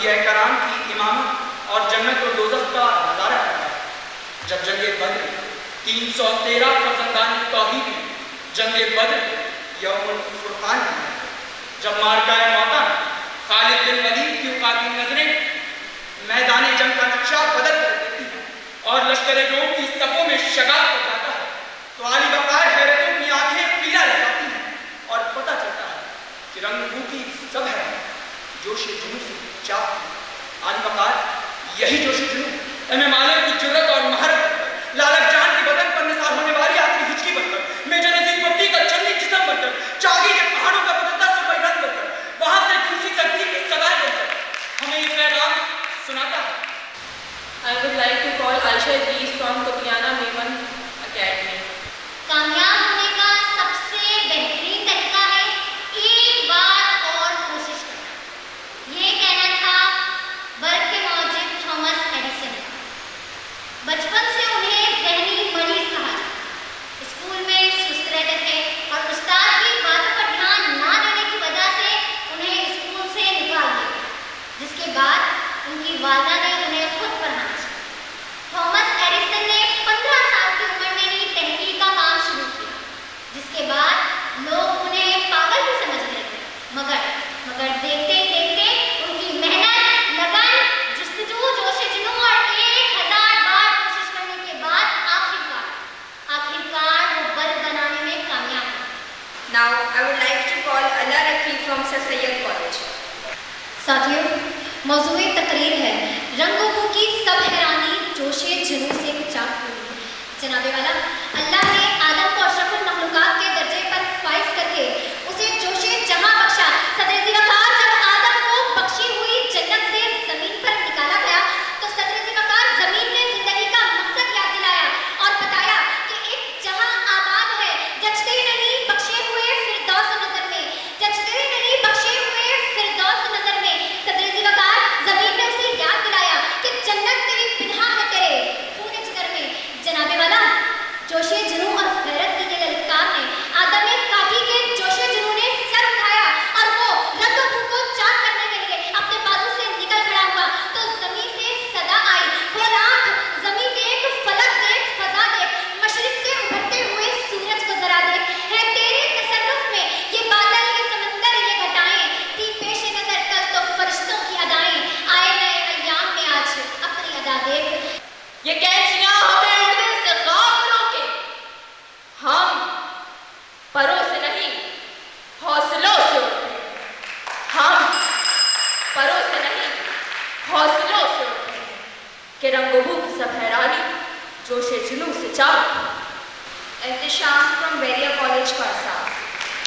انبیاء کرام کی امامت اور جنت و دوزخ کا نظارہ کرتا ہے۔ جب جنگ بدر 313 فرزندان توحید میں جنگ بدر یوم الفرقان ہے، جب مارکہ موتا خالد بن ولید کی اوقاتی نظریں میدان جنگ کا نقشہ بدل کر دیتی ہیں اور لشکر روم کی صفوں میں شگاف ہو جاتا ہے، تو علی بقار حیرتوں کی آنکھیں پیلا رہ جاتی ہیں اور پتہ چلتا ہے کہ رنگ بو کی سب ہے جوش جنون سے چاک علی بقار یہی جوش جنون امام عالیہ کی جرت اور مہارت لالک جان کے بدن پر نثار ہونے والی آخری ہچکی بن کر میجر عزیز بٹی کا چندی جسم بن کر چاگی کے پہاڑوں کا بدلتا سفید رنگ بن کر وہاں سے دوسری تکلیف کی سزائیں بن کر ہمیں یہ پیغام سناتا ہے۔ I would like to call Aisha Idris from Topiana Memon Academy. کامیاب ہونے کا سب سے بہترین طریقہ ہے ایک بار اور کوشش کرنا۔ یہ کہنا تھا برق کے موجب تھامس ایڈیسن کا۔ بچپن سے انہیں ذہنی مریض کہا جاتا، اسکول میں سست رہتے تھے اور استاد کی باتوں پر دھیان نہ دینے کی وجہ سے انہیں اسکول سے نکال دیا، جس کے بعد ان کی والدہ نے انہیں خود پڑھانا چاہا۔ تھامس ایڈیسن نے 15 سال کی عمر میں ہی تحقیق کا کام شروع کیا، جس کے بعد لوگ انہیں پاگل بھی سمجھتے تھے، مگر دیکھتے دیکھتے ان کی محنت، لگن، جستجو، جوش جنوں اور 1000 بار کوشش کرنے کے بعد آخرکار وہ بلب بنانے میں کامیاب ہوئے۔ Now I would like to call Allah Rakhi from Sir Sayyid College. ساتھیوں، موضوع تقریر ہے رنگ و بو کی سب حیرانی جوش جنوں سے چاک ہوئی ہے۔ جناب والا، اللہ نے آدم کو اشرف المخلوقات کے درجے پر فائز کر کے اسے جوش جہاں بخشا۔ صدر ذوالفقار جب آدم کو بخشی ہوئی جنت سے زمین پر نکالا گیا تو صدر ذوالفقار زمین میں زندگی کا مقصد یاد دلایا اور بتایا کہ ایک جہاں آباد ہے، جچتے نہیں بخشے ہوئے فردوس نظر میں، جچتے نہیں بخشے ہوئے فردوس نظر میں۔ صدر ذوالفقار زمین میں اسے یاد دلایا کہ جنت تیری پنہا ہے تیرے خون جگر میں۔ جناب والا، جوش جنوں اور غیرت کی یہ للکار نے آدم کافی کے جوش جنوں نے سر اٹھایا اور وہ رنگ و بو کو چاک کرنے کے لیے اپنے بازو سے نکل کھڑا ہوا تو زمین سے صدا آئی، کھول آنکھ، زمین دیکھ، فلک دیکھ، فضا دیکھ، مشرق سے ابھرتے ہوئے سورج کو ذرا دیکھ، ہے تیرے تصرف میں یہ بادل، یہ سمندر، یہ گھٹائیں، تھی پیش نظر کل تو فرشتوں کی ادائیں، آئے نئے ایام میں آج اپنی ادا دیکھ۔ یہ کینچیاں ہمیں اڑنے سے غافل روکے، ہم پروں سے نہیں حوصلوں سے اڑتے ہیں، ہم پروں سے نہیں حوصلوں سے اڑتے ہیں کہ رنگ و بو کی سب حیرانی جوش جنوں سے چاک۔ Ehtesham from Beria College, Karsa.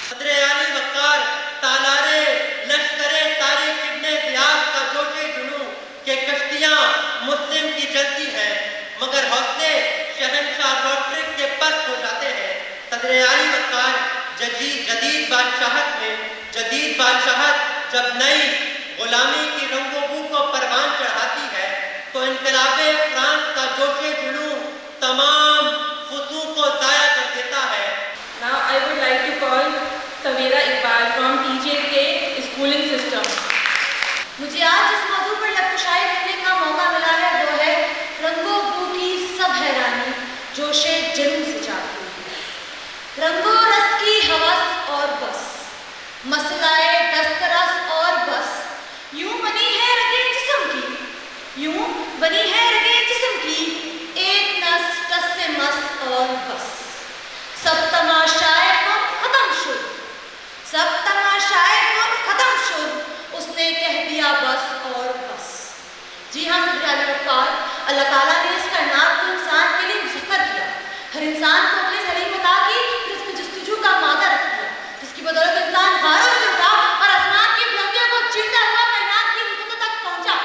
صدر علی وقار تالارے لشکر تاریخ ابن زیاد کا جوش جنوں کہ کشتیاں مسلم کی جلتی ہیں مگر حوصلے شہنشاہ روٹرک کے پست ہو جاتے ہیں۔ صدر علی وقار جدید بادشاہت میں جدید بادشاہت جب نئی غلامی کی رنگ و بو کو پروان چڑھاتی ہے تو انقلاب فرانس کا جوش جنوں تمام خطوں کو ضائع کر دیتا ہے۔ Now I would like to call Sameera Iqbal from TJK Schooling System. مجھے آج اس موضوع پر لبکشائی کرنے کا موقع ملا ہے، وہ ہے رنگ و بو کی سب حیرانی جوش جنوں سے چاک ہوئی ہے۔ رنگ و رس کی ہوس اور بس، مسئلہ دسترس اور بس، یوں بنی ہے رگے جسم کی، یوں بنی ہے رگے جسم کی، ایک نس ٹس سے مس اور بس، سب تماشائے کن ختم شد، سب تماشائے کن ختم شد، اس نے کہہ دیا بس اور بس۔ جی ہاں، صدر علی وقار، اللہ تعالیٰ نے اس کائنات کو انسان کے لیے مسخر کیا، ہر انسان کو اپنے سلیم عطا کی، پھر اس کو جستجو کا مادہ رکھ دیا، جس کی بدولت انسان غاروں سے اٹھا اور آسمان کی بلندیوں کو چیرتا ہوا کائنات کی وسعتوں تک پہنچا۔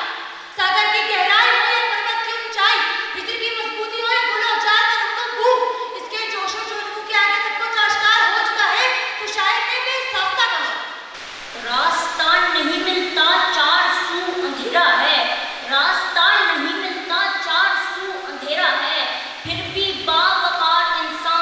ساگر کی گہرائی ہو یا پربت کی اونچائی، بجلی کی مضبوطی ہو یا گل و اچار کا رنگ و بو، اس کے جوش و جنوں کے آگے سب کچھ آشکار ہو چکا ہے۔ تو شاعر نے بے ساختہ کہا، راستہ نہیں ملتا چار سو اندھیرا ہے، راستہ نہیں ملتا چار سو اندھیرا ہے، پھر بھی باوقار انسان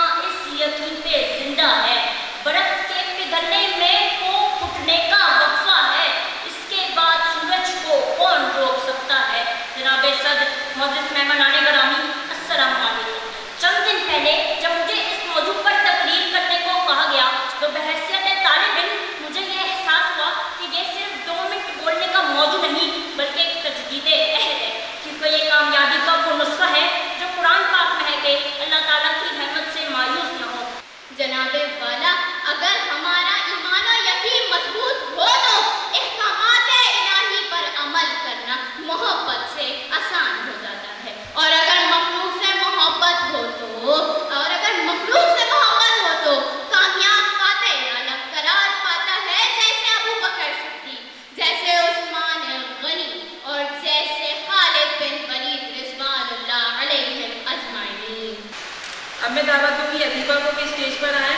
दावत दूंगी अदीबा को कि स्टेज पर आए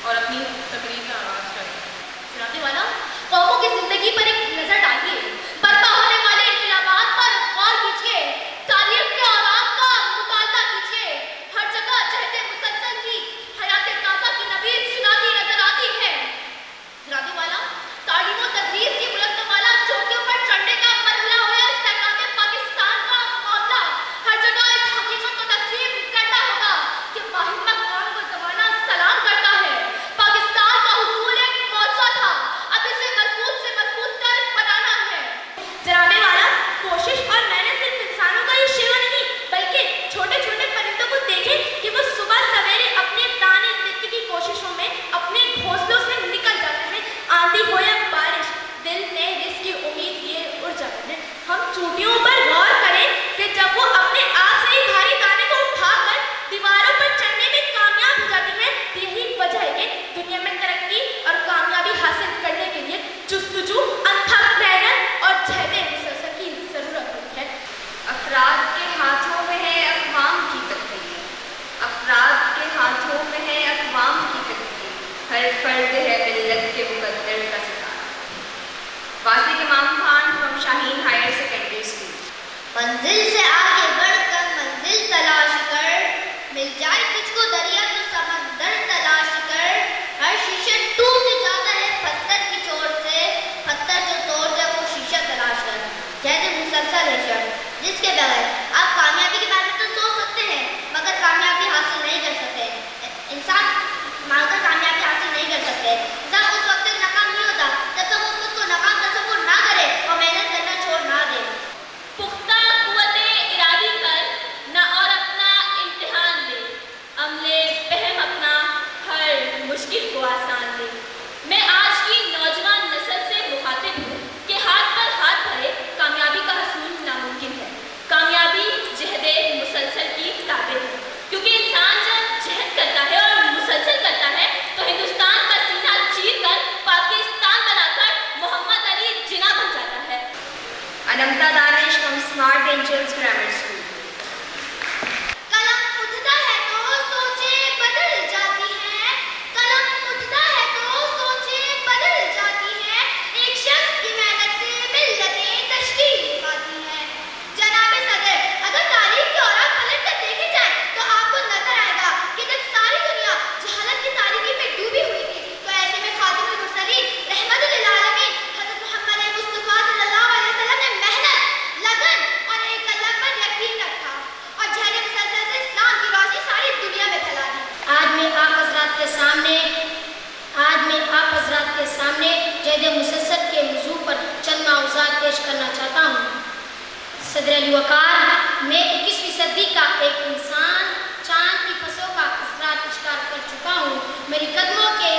और अपनी तकरीर का आगाज करें। जनाबे वाला, कौमों की जिंदगी पर एक नजर डालिए। बर्पा होने वाले इनकलाबात पर गौर कीजिए। तारीख के औरात का मुताला कीजिए। हर जगह जहद मुसलसल की हयात ताज़ा की नबीद सुनाती नजर आती है। जनाबे वाला, तालीम और तदरीस की बुलंद वाला चोटियों पर चढ़ने का मरहला होया इस्तेकाम पाकिस्तान का मामला। हर जगह इस हकीकत को तस्लीम करना होगा कि वाहिम्मत कौम को ज़माना सलाम करता है। पाकिस्तान का हुसूल एक मौजज़ा था, अब इसे मजबूत से मजबूत कर बनाना है। जनाबे वाला, कोशिश और मेहनत सिर्फ इंसानों का ही शेवा नहीं, बल्कि छोटे छोटे परिंदों को देखें कि वो सुबह सवेरे अपने दाने नित्य की कोशिशों में अपने घोंसलों से निकल जाते हैं। आंधी हो या बारिश, दिल में रिज़्क़ की उम्मीद लिए उड़ जाते हैं। हम चोटियों पर गौर करें कि जब वो अपने आप से ही भारी दाने को उठाकर दीवारों पर चढ़ने में कामयाब हो जाती हैं, तो यही वजह है कि दुनिया में तरक्की और कामयाबी हासिल करने के लिए जुस्तजू, अथक मेहनत और जहद मुसलसल की ज़रूरत होती है। अफराद के हाथों में है अक़वाम की तकदीर, अफराद के हाथों में है अक़वाम की तकदीर, हर फर्द है मिल्लत के मुक़द्दर का सितारा। Wasiq Imam Khan from Shaheen higher secondary school. मंजिल से आगे बढ़कर मंजिल तलाश कर, मिल जाए तुझको दरिया तो समंदर तलाश कर। हर शीशे टूट जाता है पत्थर की चोट से, पत्थर जो तोड़ दे वो शीशा तलाश कर। जैसे मुसलसल है शर्त जिसके बगैर आप कामयाबी के बारे में तो सोच सकते हैं मगर कामयाबी हासिल नहीं कर सकते। इंसान मांगकर कामयाबी हासिल नहीं कर सकते। इंसान उस वक्त तक नाकाम नहीं होता जब तक उस वक्त को नाकाम तसव्वुर ना करे और मेहनत करना छोड़ ना दे। पुख्ता कुव्वते इरादी कर न और अपना इम्तिहान दे, अमले फहम अपना हर मुश्किल को आसान दे। मैं आज की नौजवान नस्ल से मुखातिब हूँ कि हाथ पर हाथ धरे कामयाबी का हसूल नामुमकिन है। कामयाबी जहद मुसलसल की ताबे है, क्योंकि इंसान जब जहद करता है और मुसलसल करता है तो हिंदुस्तान का सीना चीर कर पाकिस्तान बनाकर मोहम्मद अली जिना बन जाता है। Ananta Danish from Smart Angels Grammar School. कलम उठता है तो सोचें बदल जाती हैं, कलम उठता है तो सोचें बदल जाती हैं। एक शख्स की मेहनत से मिल्लतें तश्कील पाती हैं। जनाबे सदर, अगर तारीख के औरात पलट कर देखे जाए तो आपको नजर आएगा कि जब सारी दुनिया जहालत की तारीकी में डूबी हुई थी तो ऐसे में खातमुल मुरसलीन रहमतुल लिल आलमीन हज़रत मोहम्मद मुस्तफ़ा सल्लल्लाहु अलैहि वसल्लम ने मेहनत, लगन और एक अल्लाह पर यकीन रखा और जहर मुसलसल से इस्लाम की रोशनी सारी दुनिया में फैला दी। आज मैं आप हज़रात के सामने जहद मुसलसल के मौजू पर चंद माउज़ात पेश करना चाहता हूँ। सदर अली वक़ार, मैं 21वीं सदी का एक इंसान चांद की फसलों का असरात शिकार कर चुका हूँ। मेरी कदमों के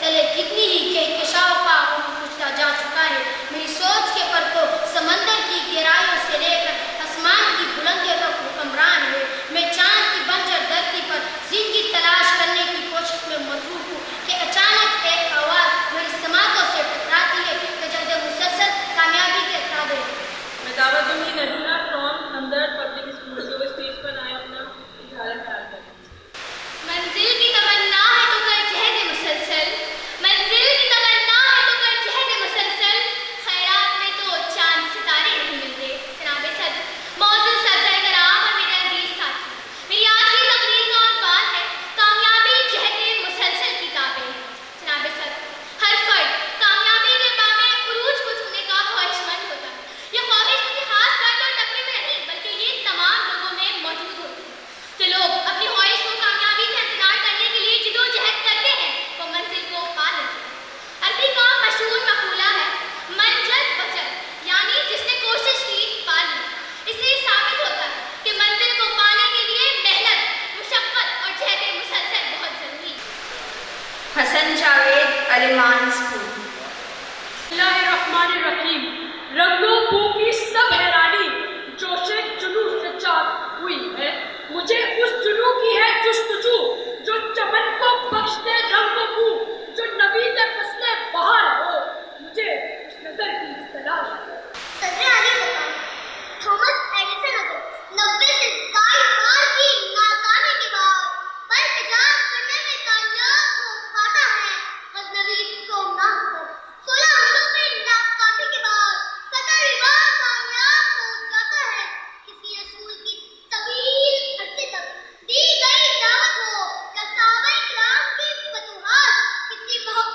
तले कितनी ही कहकशाओं का कुचला जा चुका है। मेरी सोच के परतों समंदर की गहराइयों से लेकर आसमान की बुलंदियों तक हुक्मरान है। मैं चांद की बंजर धरती पर जिंदगी तलाश करने की कोशिश में मसरूफ हूँ कि अचानक एक आवाज़ मेरी समातों से टकराती है कि जहद मुसलसल कामयाबी के ताबे है। मैं दावत दूंगी नदीना फ्रॉम हमदर्द पब्लिक स्कूल जो स्टेज पर आए अपना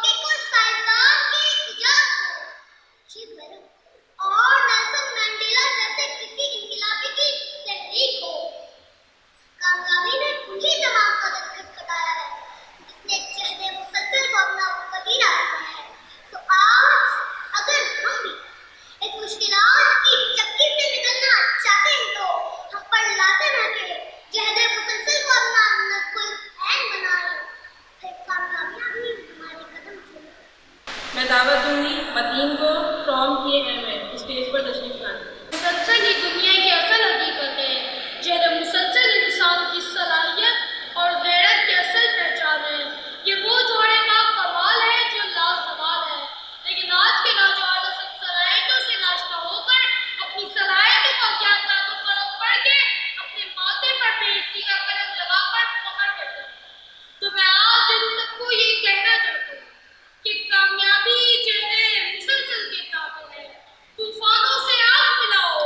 कि कुछ साइंसदान की इजाद हो, जी बर्फ और नेल्सन मंडेला जैसे किसी इनकलाबी की तहरीक हो। कामयाबी ने उन्हीं तमाम का दिल खटखटाया है जिसने जहद मुसलसल को अपना वतीरा बनाया है। तो आज अगर हम भी इस मुश्किलात की चक्की से निकलना चाहते हैं तो हम पर लाजिम है कि जहद मुसलसल को अपना नस्कुल ऐन बनाएं। फिर कामयाबियां भी हमारे कदम चूमें। मैं दावत दूंगी मतीन को फ्रॉम KMA स्टेज पर तशरीफ लाने। मुसलसल ही दुनिया की असल हकीकत है। जहद मुसलसल इंसान की सलाहियत और गैरत की असल पहचान है। ये वो जोड़े का कमाल है जो लासवाल है। लेकिन आज के नौजवान सलाहियतों से नाश्ता होकर अपनी सलाहियतों को ज्ञान का तो फरोग पढ़ के अपने माथे पर बेइज्जती का कलम लगाकर फख्र करते हैं। तो मैं आज इन सबको ये कहना चाहती हूँ कि कामयाबी जहद मुसलसल के ताबे है। तूफानों से आग मिलाओ,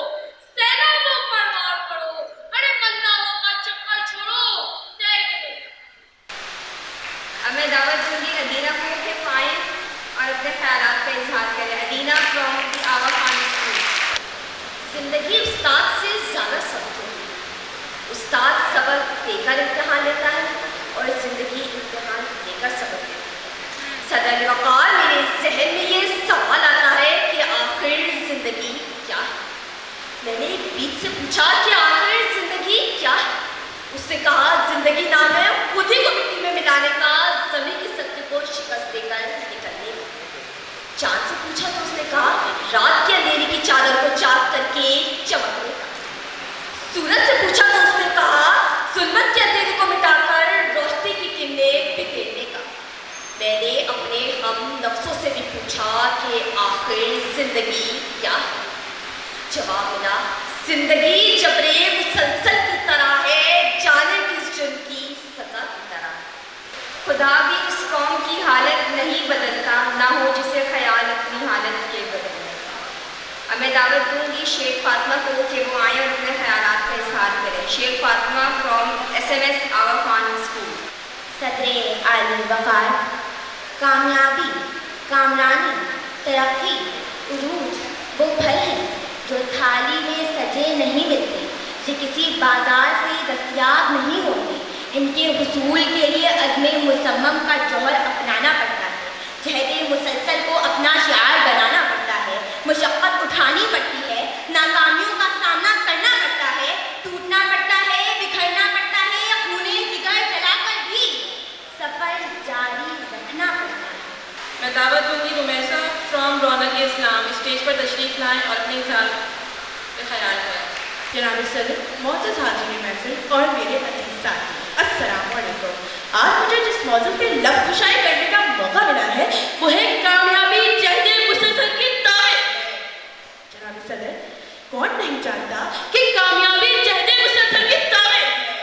सैलाबों पर मार पड़ो, अरे मंदाओं का चक्कर छोड़ो, तय के देखो। अब मैं दावत दूंगी अदीना को कि पाएं और अपने ख्यालात का इजहार करें। अदीना फ्रॉम द आवा खान स्कूल। जिंदगी उस्ताद से ज़्यादा सबक होती है। उस्ताद सबक देकर इम्तिहान लेता है और जिंदगी इम्तिहान देकर सबक देती है। सदर वक़ार मेरे जहन में ये सवाल आता है कि आखिर जिंदगी क्या है। मैंने एक बीच से पूछा कि आखिर जिंदगी क्या है। उसने कहा जिंदगी नाम है खुद ही को मिट्टी में मिलाने का, ज़मीन की सत्य को शिकस्त देकर निकलने का। चांद से पूछा तो उसने कहा रात के अंधेरे की चादर को चाक करके चमकने का। सूरज से पूछा तो उसने कहा जुल्मत के अंधेरे को मिटाकर रोशनी की किरणें बिखेरने का। मैंने अपने हम नफ्सों से भी पूछा कि आखिर जिंदगी क्या है। जवाब मिला जिंदगी जबरे मुसलसल की तरह है, जाने किस जुर्म की सजा की तरह। खुदा भी उस कौम की हालत नहीं बदलता, ना हो जिसे ख्याल अपनी हालत के बदलने का। अब मैं दावत दूंगी शेख फातिमा को कि वो आए और अपने ख्यालात का इजहार करें। शेख फातिमा फ्रॉम SMS आवा खान स्कूल। सदरे आली वक़ार, कामयाबी, कामरानी, तरक्की, उरूज वो फल हैं जो थाली में सजे नहीं मिलते, ये किसी बाजार से दस्तयाब नहीं होते। इनके हुसूल के लिए अज़्म मुसम्मम का जौहर अपनाना पड़ता है। जहद मुसलसल को अपना शिआर बनाना पड़ता है। मुशक्क़त उठानी पड़ती है, नाकामियों का सामना करना पड़ता है, टूटना पड़ता है, बिखरना पड़ता है, खूने जिगर जलाकर भी सफ़र जारी रखना पड़ता है। मैं दावत दूंगी Rumaisa from Raunak Islam stage पर तशरीफ लाएं और अपने ख्याल करें। जनाब सदर, मोअज़्ज़ज़ हाज़िरीन महफ़िल और मेरे अज़ीज़ साथी, अस्सलाम वालेकुम। आज मुझे जिस मौजू पे लफ्ज़ करने का मौका मिला है वो है कामयाबी जहद मुसलसल की तारीफ़ है। जनाब सदर, कौन नहीं जानता कि कामयाबी जहद मुसलसल की तारीफ़ है।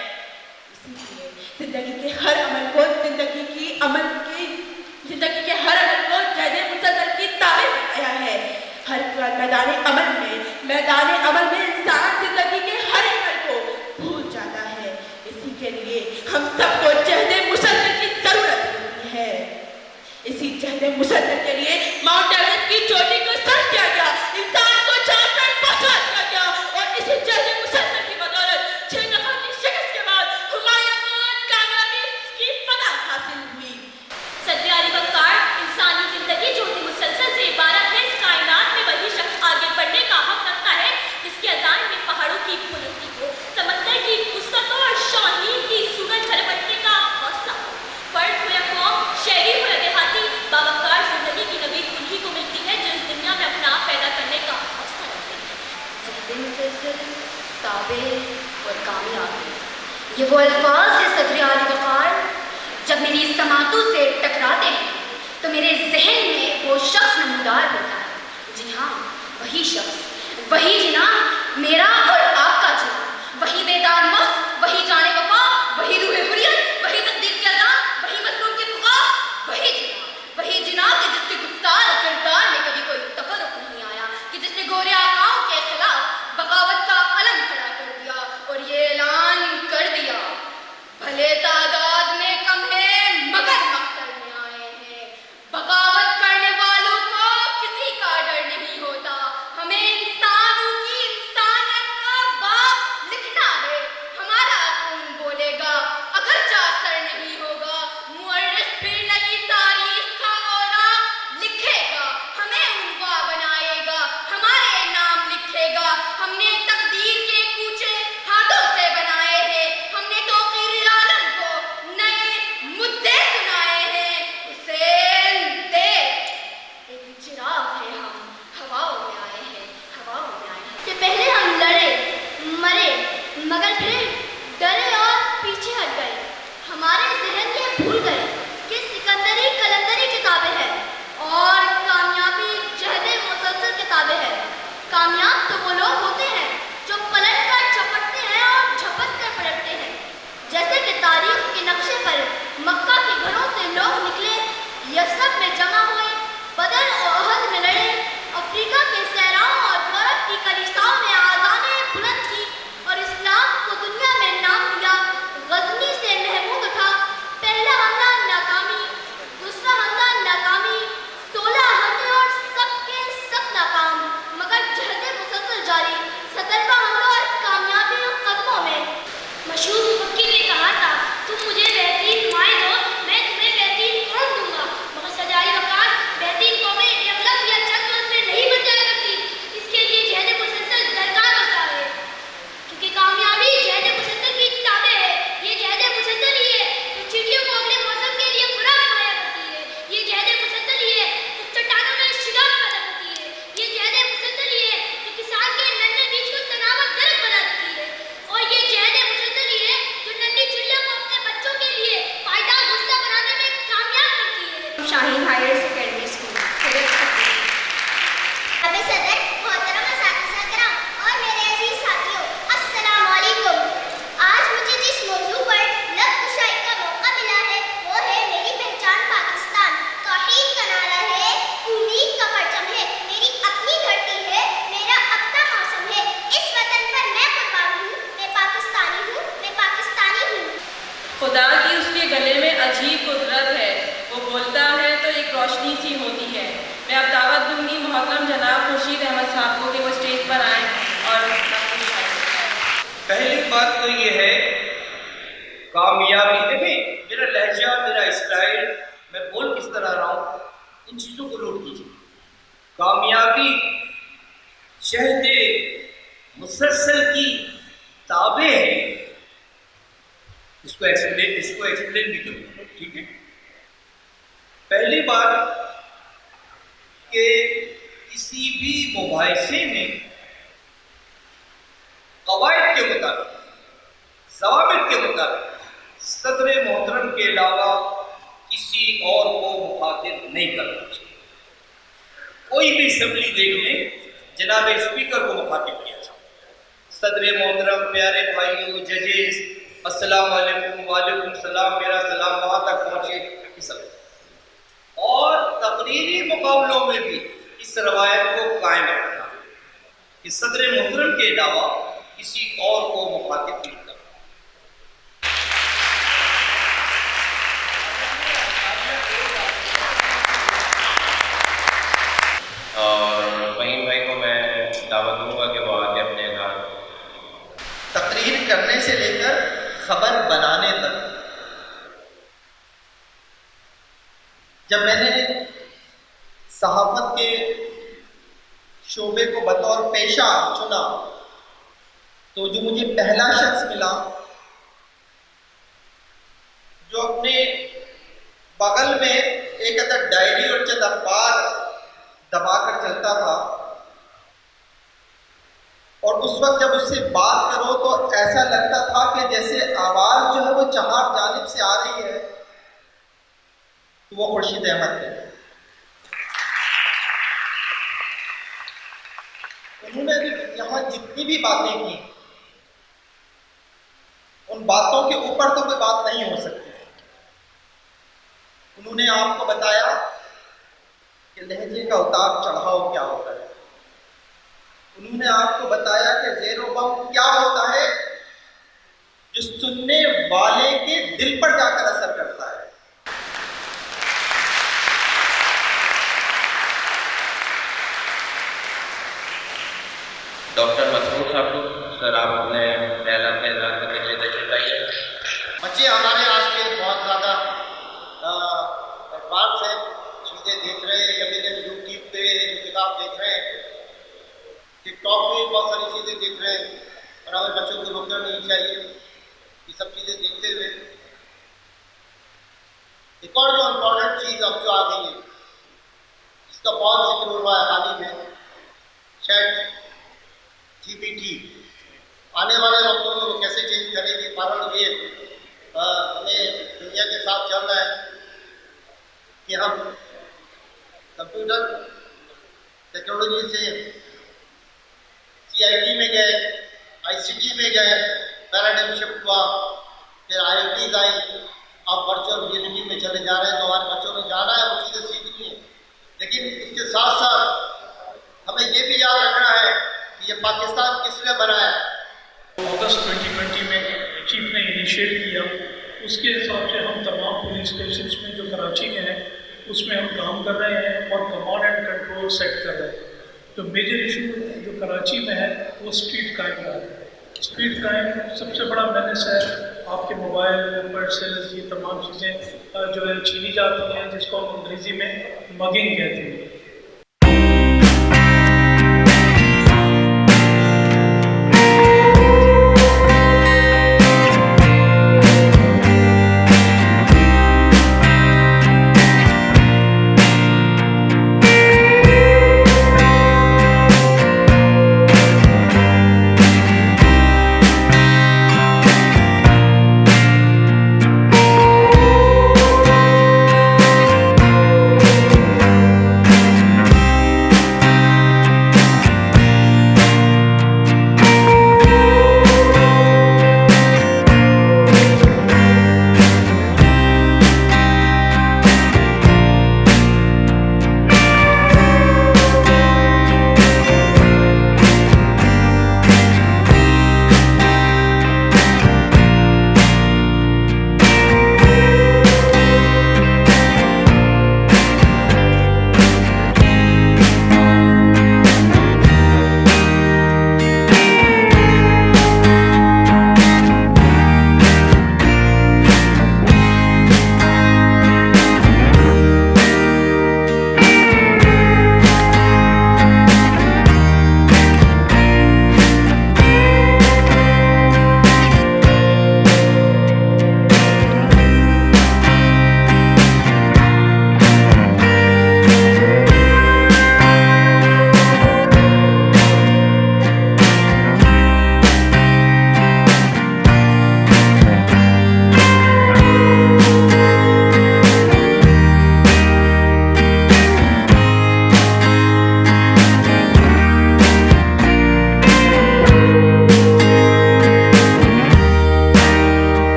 इसीलिए जिंदगी के हर अमल को जिंदगी के हर अमल को जहद मुसलसल की तारीफ़ बनाया है। हर मैदान अमल में इंसान जिंदगी के हर अमल को भूल जाता है। इसी के लिए हम सबको जहद मुसलसल की जरूरत होती है। इसी जहद मुसलसल के लिए माउंट एवरेस्ट की चोटी को सर किया गया, इंसान को चाकर पहुंचा दिया गया और इसी जहद मुसलसल की बदौलत 6 दफा की शिकस्त के बाद हुमायूं को कामयाबी की फतह हासिल हुई। सदर आली वक़ार, इंसानी जिंदगी जो मुसलसल से इबारत है। इस कायनात में वही शख्स आगे बढ़ने का हक रखता है जिसके अज़ान में पहाड़ों की बुलंदी हो, समंदर की वुसअत और शाहीन की सूरज झलकने का हौसला हो। फर्द हो या कौम, शहरी हो या देहाती, बावकार जिंदगी की नवीद उन्हीं को मिलती है जो इस दुनिया में अपना आप पैदा करने का हौसला रखते हैं। जहद मुसलसल, ताबे और कामयाबी, ये वो अल्फाज है सदर आली वक़ार जब मेरी समातों से टकराते हैं तो मेरे जहन में वो शख्स नमूदार होता है। जी हाँ, वही शख्स, वही जिना, मेरा और आपका जिना, वही बेदार मस्त, वही जाने वफा, वही रूहे हुर्रियत, वही तकदीर की अज़ान, वही मज़लूम की फुक़ा, वही जिना कि जिसके गुफ्तार और किरदार में कभी कोई तफर्रुक़ नहीं आया, कि जिसने गोरे आकाओं के खिलाफ बगावत का अलम खड़ा कर दिया और ये ऐलान कर दिया भले तादाद में कम है मगर मकतल में आए हैं। تو یہ ہے کامیابی. دیکھیں میرا لہجہ، میرا اسٹائل، میں بول کس طرح رہا ہوں، ان چیزوں کو نوٹ کیجیے. کامیابی شہد مسلسل کی تابع ہے. اس کو ایکسپلین بھی کروں. ٹھیک ہے. پہلی بات کہ کسی بھی مباحثے میں قواعد کے مطابق، ضوابط کے مطابق صدر محترم کے علاوہ کسی اور کو مخاطب نہیں کرنا چاہیے. کوئی بھی اسمبلی دیکھ لیں، جناب اسپیکر کو مخاطب کیا جائے. صدر محترم، پیارے بھائیوں، ججز، السلام علیکم، وعلیکم السلام، میرا سلام وہاں تک پہنچے. اور تقریری مقابلوں میں بھی اس روایت کو قائم رکھنا کہ صدر محترم کے علاوہ کسی اور کو مخاطب نہیں کرنا. اور فہیم بھائی کو میں دعوت دوں گا کہ وہ آگے اپنے گھر تقریر کرنے سے لے کر خبر بنانے تک. جب میں نے صحافت کے شعبے کو بطور پیشہ چنا تو جو مجھے پہلا شخص ملا جو اپنے بغل میں ایک عدد ڈائری اور چند اخبار دبا کر چلتا تھا، اور اس وقت جب اس سے بات کرو تو ایسا لگتا تھا کہ جیسے آواز جو ہے وہ چہار جانب سے آ رہی ہے، تو وہ خورشید احمد تھے. انہوں نے یہاں جتنی بھی باتیں کی، ان باتوں کے اوپر تو کوئی بات نہیں ہو سکتی. انہوں نے آپ کو بتایا کہ لہجے کا اتار چڑھاؤ کیا ہوتا ہے. انہوں نے آپ کو بتایا کہ زیر و بم کیا ہوتا ہے جو سننے والے کے دل پر جا کر اثر کرتا ہے. ڈاکٹر مسعود صاحب کو سر آپ اپنے پہلا اعلان کرنے کے لیے تشریف لائیے. بچے ہمارے آج کے بہت زیادہ ایڈوانس ہیں، چیزیں دیکھ رہے ہیں، یا میرے یوٹیوب پہ جو کتاب دیکھ رہے ہیں، ٹک ٹاک پہ بہت ساری چیزیں دیکھ رہے ہیں، اور ہمیں بچوں کو روکنا نہیں چاہیے یہ سب چیزیں دیکھتے ہوئے. ایک اور جو امپورٹنٹ چیز اب جو آ گئی ہے، جس کا بہت ذکر ہو رہا ہے حال ہی میں، چیٹ GPT آنے والے وقتوں میں وہ کیسے چینج کرے گی. کارن یہ ہمیں دنیا کے ساتھ چل رہا ہے کہ ہم کمپیوٹر ٹیکنالوجی سے CIT میں گئے، ICT میں گئے، پیراڈائم شفٹ ہوا، پھر IoTs آئی، اب ورچوئل ریئلٹی میں چلے جا رہے ہیں. تو ہمارے بچوں نے جانا ہے، وہ چیزیں سیکھنی ہیں، لیکن اس کے ساتھ ساتھ ہمیں یہ بھی یاد رکھنا ہے کہ یہ پاکستان کس نے بنایا ہے. اگست 2020 میں چیف نے انیشیٹ کیا، اس کے حساب سے ہم تمام پولیس اسٹیشنز میں جو کراچی میں ہیں اس میں ہم کام کر رہے ہیں اور کمانڈ اینڈ کنٹرول سیٹ کر رہے ہیں. تو میجر ایشو جو کراچی میں ہے وہ اسٹریٹ کرائم کا ہے. اسٹریٹ کرائم سب سے بڑا مینس ہے. آپ کے موبائل، پرسز، یہ تمام چیزیں جو ہے چھینی جاتی ہیں، جس کو ہم انگریزی میں مگنگ کہتے ہیں.